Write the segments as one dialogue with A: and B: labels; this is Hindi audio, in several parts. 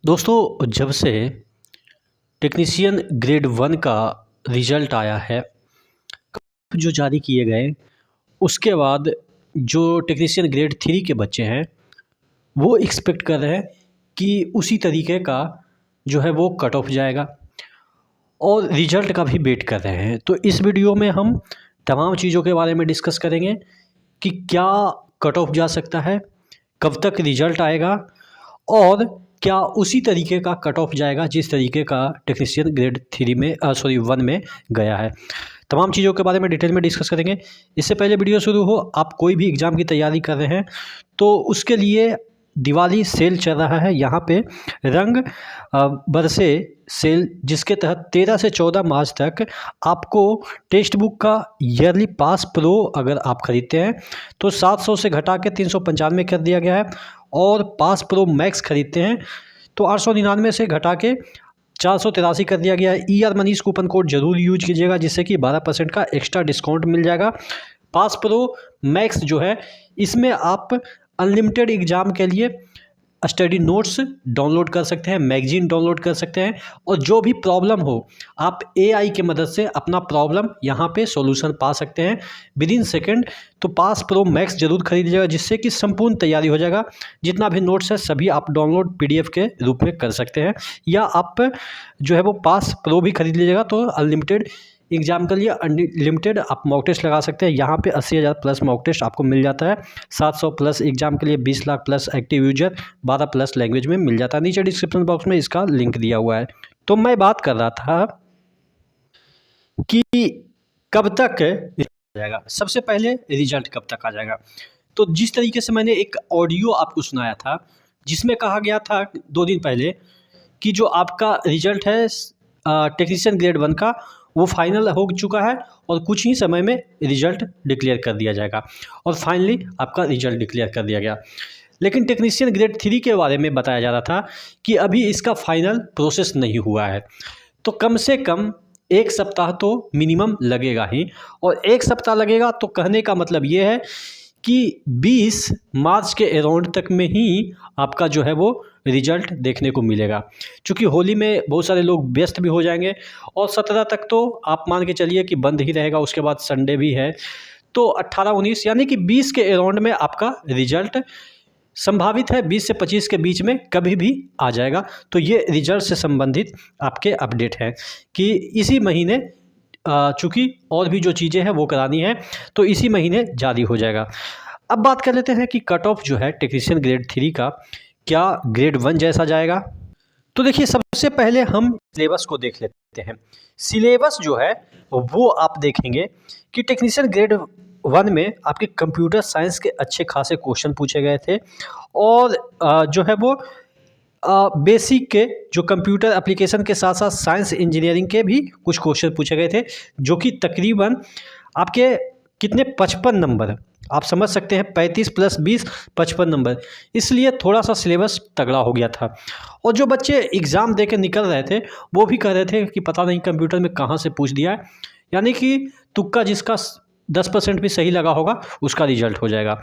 A: दोस्तों, जब से टेक्नीशियन ग्रेड 1 का रिज़ल्ट आया है, जो जारी किए गए, उसके बाद जो टेक्नीशियन ग्रेड 3 के बच्चे हैं, वो एक्सपेक्ट कर रहे हैं कि उसी तरीके का जो है वो कट ऑफ जाएगा और रिज़ल्ट का भी वेट कर रहे हैं। तो इस वीडियो में हम तमाम चीज़ों के बारे में डिस्कस करेंगे कि क्या कट ऑफ जा सकता है, कब तक रिज़ल्ट आएगा और क्या उसी तरीके का कट ऑफ जाएगा जिस तरीके का टेक्नीशियन ग्रेड 3 में 1 में गया है। तमाम चीज़ों के बारे में डिटेल में डिस्कस करेंगे। इससे पहले वीडियो शुरू हो, आप कोई भी एग्ज़ाम की तैयारी कर रहे हैं तो उसके लिए दिवाली सेल चल रहा है। यहाँ पे रंग बरसे सेल, जिसके तहत 13 से 14 मार्च तक आपको टेक्स्ट बुक का ईयरली पास प्रो अगर आप ख़रीदते हैं तो 700 से घटा के 395 कर दिया गया है, और पास प्रो मैक्स ख़रीदते हैं तो 899 से घटा के 483 कर दिया गया है। ER मनीष कूपन कोड जरूर यूज कीजिएगा, जिससे कि 12% का एक्स्ट्रा डिस्काउंट मिल जाएगा। पास प्रो मैक्स जो है, इसमें आप अनलिमिटेड एग्ज़ाम के लिए स्टडी नोट्स डाउनलोड कर सकते हैं, मैगजीन डाउनलोड कर सकते हैं, और जो भी प्रॉब्लम हो आप AI की मदद से अपना प्रॉब्लम यहाँ पे सॉल्यूशन पा सकते हैं विद इन सेकेंड। तो पास प्रो मैक्स जरूर खरीदिएगा, जिससे कि संपूर्ण तैयारी हो जाएगा। जितना भी नोट्स है सभी आप डाउनलोड PDF के रूप में कर सकते हैं, या आप जो है वो पास प्रो भी खरीद लीजिएगा तो अनलिमिटेड एग्ज़ाम के लिए अनलिमिटेड आप मॉक टेस्ट लगा सकते हैं। यहाँ पे 80,000 प्लस मॉक टेस्ट आपको मिल जाता है। 700 प्लस एग्ज़ाम के लिए 20 lakh plus active user 12 plus language में मिल जाता है। नीचे डिस्क्रिप्शन बॉक्स में इसका लिंक दिया हुआ है। तो मैं बात कर रहा था कि कब तक रिजल्ट आ जाएगा। सबसे पहले रिजल्ट कब तक आ जाएगा, तो जिस तरीके से मैंने एक ऑडियो आपको सुनाया था जिसमें कहा गया था 2 दिन पहले कि जो आपका रिजल्ट है टेक्नीशियन ग्रेड 1 का, वो फाइनल हो चुका है और कुछ ही समय में रिजल्ट डिक्लेयर कर दिया जाएगा, और फाइनली आपका रिजल्ट डिक्लेयर कर दिया गया। लेकिन टेक्नीशियन ग्रेड 3 के बारे में बताया जा रहा था कि अभी इसका फाइनल प्रोसेस नहीं हुआ है, तो कम से कम 1 सप्ताह तो मिनिमम लगेगा ही। और 1 सप्ताह लगेगा तो कहने का मतलब ये है कि 20 मार्च के अराउंड तक में ही आपका जो है वो रिजल्ट देखने को मिलेगा। चूँकि होली में बहुत सारे लोग व्यस्त भी हो जाएंगे, और 17 तक तो आप मान के चलिए कि बंद ही रहेगा, उसके बाद संडे भी है। तो 18-19 यानी कि 20 के अराउंड में आपका रिजल्ट संभावित है। 20 से 25 के बीच में कभी भी आ जाएगा। तो ये रिजल्ट से संबंधित आपके अपडेट हैं कि इसी महीने चूँकि और भी जो चीज़ें हैं वो करानी है, तो इसी महीने जारी हो जाएगा। अब बात कर लेते हैं कि कट ऑफ जो है टेक्नीशियन ग्रेड 3 का क्या ग्रेड 1 जैसा जाएगा। तो देखिए, सबसे पहले हम सिलेबस को देख लेते हैं। सिलेबस जो है वो आप देखेंगे कि टेक्नीशियन ग्रेड 1 में आपके कंप्यूटर साइंस के अच्छे खासे क्वेश्चन पूछे गए थे, और जो है वो बेसिक के जो कंप्यूटर एप्लीकेशन के साथ साथ साइंस इंजीनियरिंग के भी कुछ क्वेश्चन पूछे गए थे, जो कि तकरीबन आपके कितने 55 नंबर, आप समझ सकते हैं 35 + 20 55 नंबर। इसलिए थोड़ा सा सिलेबस तगड़ा हो गया था, और जो बच्चे एग्ज़ाम दे के निकल रहे थे वो भी कह रहे थे कि पता नहीं कंप्यूटर में कहाँ से पूछ दिया है। यानी कि तुक्का जिसका 10% भी सही लगा होगा उसका रिजल्ट हो जाएगा।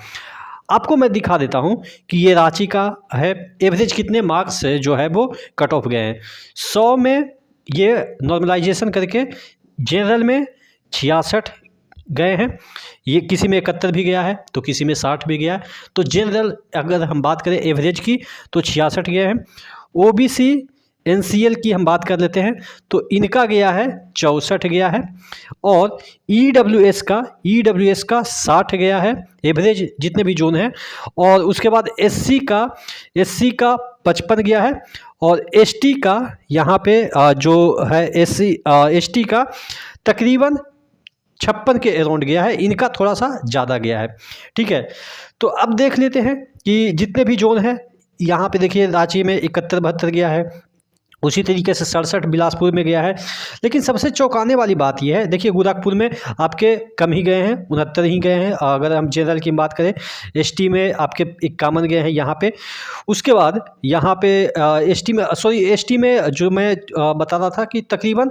A: आपको मैं दिखा देता हूँ कि ये रांची का है, एवरेज कितने मार्क्स से जो है वो कट ऑफ गए हैं। 100 में ये नॉर्मलाइजेशन करके जनरल में 66 गए हैं, ये किसी में 71 भी गया है तो किसी में 60 भी गया है। तो जनरल अगर हम बात करें एवरेज की तो 66 गए हैं। OBC NCL की हम बात कर लेते हैं तो इनका गया है 64 गया है, और EWS का 60 गया है, एवरेज जितने भी जोन हैं। और उसके बाद SC का 55 गया है, और ST का यहाँ पे जो है ST का तकरीबन 56 के अराउंड गया है। इनका थोड़ा सा ज़्यादा गया है, ठीक है। तो अब देख लेते हैं कि जितने भी जोन हैं, यहाँ पे देखिए रांची में 71-72 गया है, उसी तरीके से 67 बिलासपुर में गया है। लेकिन सबसे चौंकाने वाली बात यह है, देखिए गोरखपुर में आपके कम ही गए हैं, 69 ही गए हैं। अगर हम जनरल की बात करें, ST में आपके 51 गए हैं यहाँ पे। उसके बाद यहाँ पे ST में जो मैं बता रहा था कि तकरीबन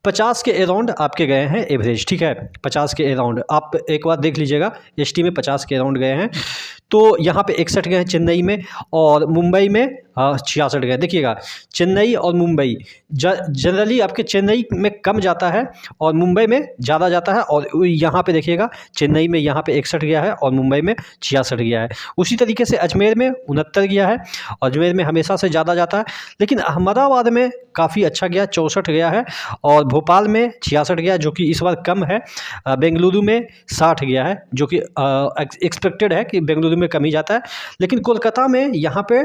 A: 50 के अराउंड आपके गए हैं एवरेज, ठीक है। 50 के अराउंड आप एक बार देख लीजिएगा, ST में 50 के अराउंड गए हैं। तो यहाँ पे 61 गए हैं चेन्नई में, और मुंबई में 66 गए। देखिएगा चेन्नई और मुंबई जनरली आपके चेन्नई में कम जाता है और मुंबई में ज़्यादा जाता है, और यहाँ पे देखिएगा चेन्नई में यहाँ पे 61 गया है और मुंबई में 66 गया है। उसी तरीके से अजमेर में 69 गया है, अजमेर में हमेशा से ज़्यादा जाता है, लेकिन अहमदाबाद में काफ़ी अच्छा गया 64 गया है, और भोपाल में 66 गया जो कि इस बार कम है। बेंगलुरु में 60 गया है जो कि एक्सपेक्टेड है कि बेंगलुरु में कम ही जाता है, लेकिन कोलकाता में यहाँ पे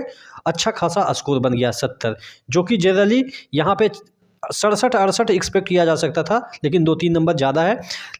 A: अच्छा खासा स्कोर बन गया 70, जो कि जनरली यहाँ पे 67-68 एक्सपेक्ट किया जा सकता था, लेकिन 2-3 नंबर ज़्यादा है।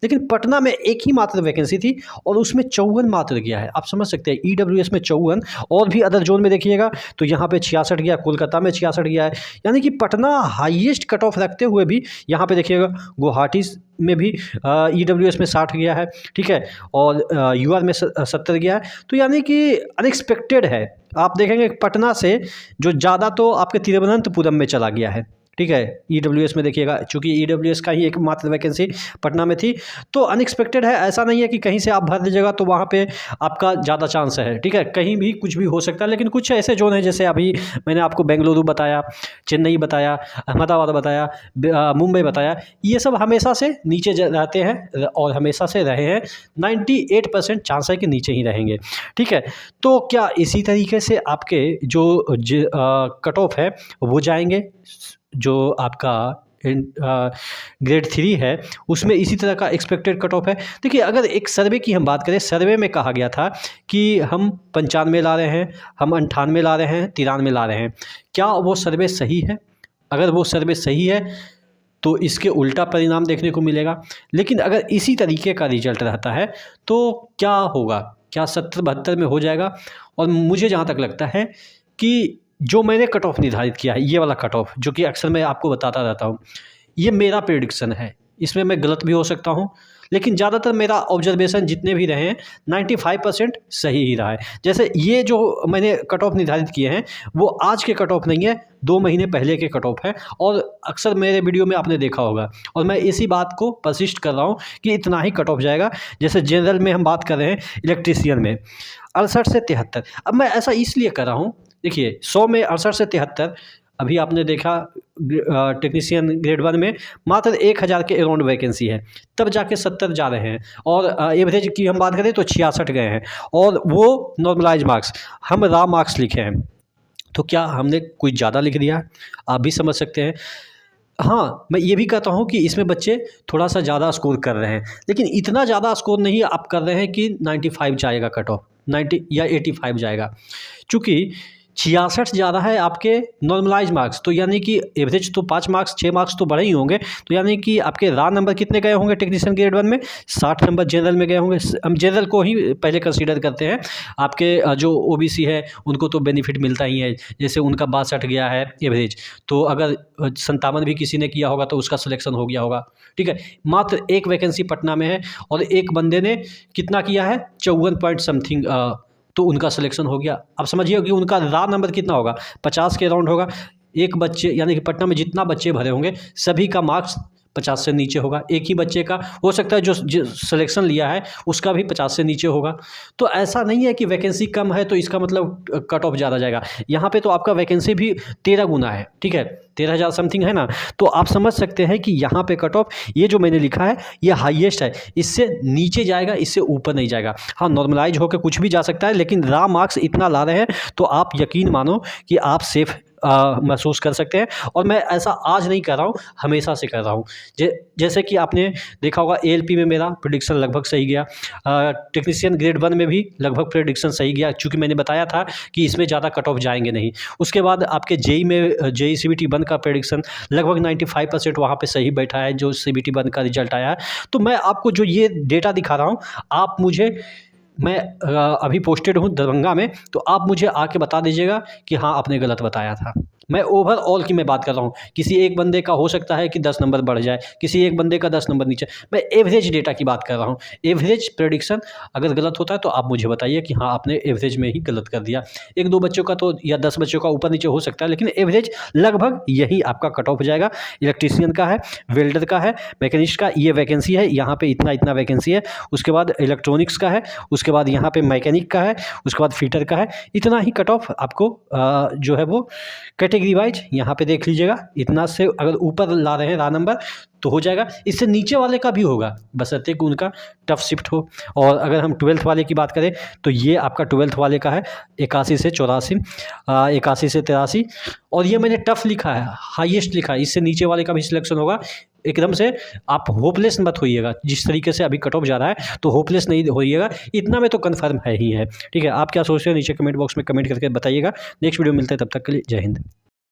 A: लेकिन पटना में एक ही मात्र वैकेंसी थी और उसमें 54 मात्र गया है। आप समझ सकते हैं ईडब्ल्यूएस में 54, और भी अदर जोन में देखिएगा तो यहाँ पे 66 गया, कोलकाता में 66 गया है। यानी कि पटना हाईएस्ट कट ऑफ रखते हुए भी यहाँ पे देखिएगा गुवाहाटी में भी ईडब्ल्यूएस में 60 गया है, ठीक है, और यूआर में 70 गया है। तो यानी कि अनएक्सपेक्टेड है। आप देखेंगे पटना से जो ज़्यादा तो आपके तिरुवनंतपुरम में चला गया है, ठीक है, ईडब्ल्यूएस में देखिएगा, चूंकि ईडब्ल्यूएस का ही एक मात्र वैकेंसी पटना में थी, तो अनएक्सपेक्टेड है। ऐसा नहीं है कि कहीं से आप भर दीजिएगा तो वहाँ पे आपका ज़्यादा चांस है, ठीक है, कहीं भी कुछ भी हो सकता है। लेकिन कुछ ऐसे जोन है, जैसे अभी मैंने आपको बेंगलुरु बताया, चेन्नई बताया, अहमदाबाद बताया, मुंबई बताया, ये सब हमेशा से नीचे रहते हैं और हमेशा से रहे हैं। 98% चांस है कि नीचे ही रहेंगे, ठीक है। तो क्या इसी तरीके से आपके जो कट ऑफ है वो जाएंगे, जो आपका ग्रेड 3 है उसमें इसी तरह का एक्सपेक्टेड कट ऑफ है। देखिए अगर एक सर्वे की हम बात करें, सर्वे में कहा गया था कि हम 95 ला रहे हैं, हम 98 ला रहे हैं, 93 ला रहे हैं। क्या वो सर्वे सही है? अगर वो सर्वे सही है तो इसके उल्टा परिणाम देखने को मिलेगा। लेकिन अगर इसी तरीके का रिजल्ट रहता है तो क्या होगा? क्या 70-72 में हो जाएगा? और मुझे जहाँ तक लगता है कि जो मैंने कट ऑफ निर्धारित किया है, ये वाला कट ऑफ जो कि अक्सर मैं आपको बताता रहता हूँ, ये मेरा प्रेडिक्शन है। इसमें मैं गलत भी हो सकता हूँ, लेकिन ज़्यादातर मेरा ऑब्जर्वेशन जितने भी रहे हैं 95% सही ही रहा है। जैसे ये जो मैंने कट ऑफ निर्धारित किए हैं वो आज के कट ऑफ नहीं है, 2 महीने पहले के कट ऑफ है, और अक्सर मेरे वीडियो में आपने देखा होगा, और मैं इसी बात को परसिस्ट कर रहा हूँ कि इतना ही कट ऑफ जाएगा। जैसे जनरल में हम बात कर रहे हैं इलेक्ट्रीशियन में 68 से 73। अब मैं ऐसा इसलिए कर रहा हूँ, देखिए 100 में 68 से 73, अभी आपने देखा टेक्नीशियन ग्रेड 1 में मात्र 1000 के अराउंड वैकेंसी है, तब जाके 70 जा रहे हैं, और एवरेज की हम बात करें तो 66 गए हैं, और वो नॉर्मलाइज मार्क्स, हम रा मार्क्स लिखे हैं। तो क्या हमने कुछ ज़्यादा लिख दिया? आप भी समझ सकते हैं। हाँ, मैं ये भी कहता हूँ कि इसमें बच्चे थोड़ा सा ज़्यादा स्कोर कर रहे हैं, लेकिन इतना ज़्यादा स्कोर नहीं आप कर रहे हैं कि 95 जाएगा कट ऑफ, 90 या 85 जाएगा। चूँकि 66 जा रहा है आपके नॉर्मलाइज मार्क्स, तो यानी कि एवरेज तो 5 मार्क्स 6 मार्क्स तो बढ़े ही होंगे। तो यानी कि आपके रा नंबर कितने गए होंगे टेक्नीशियन ग्रेड 1 में? 60 नंबर जनरल में गए होंगे। हम जनरल को ही पहले कंसीडर करते हैं। आपके जो ओबीसी है उनको तो बेनिफिट मिलता ही है, जैसे उनका 62 गया है एवरेज, तो अगर 57 भी किसी ने किया होगा तो उसका सिलेक्शन हो गया होगा, ठीक है। मात्र एक वैकेंसी पटना में है और एक बंदे ने कितना किया है, 54 पॉइंट समथिंग, तो उनका सिलेक्शन हो गया। अब समझिए कि उनका रा नंबर कितना होगा, 50 के अराउंड होगा। एक बच्चे यानी कि पटना में जितना बच्चे भरे होंगे सभी का मार्क्स 50 से नीचे होगा। एक ही बच्चे का हो सकता है जो सिलेक्शन लिया है उसका भी 50 से नीचे होगा। तो ऐसा नहीं है कि वैकेंसी कम है तो इसका मतलब कट ऑफ ज़्यादा जाएगा। यहाँ पे तो आपका वैकेंसी भी 13 गुना है, ठीक है, 13,000 समथिंग है ना। तो आप समझ सकते हैं कि यहाँ पे कट ऑफ ये जो मैंने लिखा है ये हाईएस्ट है, इससे नीचे जाएगा, इससे ऊपर नहीं जाएगा। हाँ, नॉर्मलाइज होकर कुछ भी जा सकता है, लेकिन रा मार्क्स इतना ला रहे हैं तो आप यकीन मानो कि आप सेफ महसूस कर सकते हैं। और मैं ऐसा आज नहीं कर रहा हूँ, हमेशा से कर रहा हूँ। जैसे कि आपने देखा होगा एएलपी में मेरा प्रेडिक्शन लगभग सही गया, टेक्नीशियन ग्रेड 1 में भी लगभग प्रेडिक्शन सही गया, चूँकि मैंने बताया था कि इसमें ज़्यादा कट ऑफ जाएंगे नहीं। उसके बाद आपके जेई में जेई CBT 1 का प्रेडिक्शन लगभग 95% वहाँ पे सही बैठा है, जो CBT 1 का रिजल्ट आया है। तो मैं आपको जो ये डेटा दिखा रहा हूँ, आप मुझे, मैं अभी पोस्टेड हूँ दरभंगा में, तो आप मुझे आके बता दीजिएगा कि हाँ आपने गलत बताया था। मैं ओवरऑल की मैं बात कर रहा हूँ। किसी एक बंदे का हो सकता है कि 10 नंबर बढ़ जाए, किसी एक बंदे का 10 नंबर नीचे, मैं एवरेज डेटा की बात कर रहा हूँ। एवरेज प्रेडिक्शन अगर गलत होता है तो आप मुझे बताइए कि हाँ, आपने एवरेज में ही गलत कर दिया। 1-2 बच्चों का तो या 10 बच्चों का ऊपर-नीचे हो सकता है, लेकिन एवरेज लगभग यही आपका कट ऑफ हो जाएगा। इलेक्ट्रीशियन का है, वेल्डर का है, मैकेनिस्ट का ये वैकेंसी है, यहाँ पे इतना-इतना वैकेंसी है। उसके बाद इलेक्ट्रॉनिक्स का है, उसके बाद यहाँ पे मैकेनिक का है, उसके बाद फिटर का है। इतना ही कट ऑफ आपको जो है वो कैटेगरी वाइज यहाँ पे देख लीजिएगा। इतना से अगर ऊपर ला रहे हैं रा नंबर तो हो जाएगा, इससे नीचे वाले का भी होगा, बशर्ते कि उनका टफ शिफ्ट हो। और अगर हम 12th वाले की बात करें तो ये आपका 12th वाले का है 81 से 84, 81 से 83, और ये मैंने टफ लिखा है, हाईएस्ट लिखा है, इससे नीचे वाले का भी सिलेक्शन होगा। एकदम से आप होपलेस मत होइएगा, जिस तरीके से अभी कट ऑफ जा रहा है तो होपलेस नहीं होइएगा, इतना में तो कन्फर्म है ही है। ठीक है, आप क्या सोचते हैं नीचे कमेंट बॉक्स में कमेंट करके बताइएगा। नेक्स्ट वीडियो मिलते हैं, तब तक के लिए जय हिंद।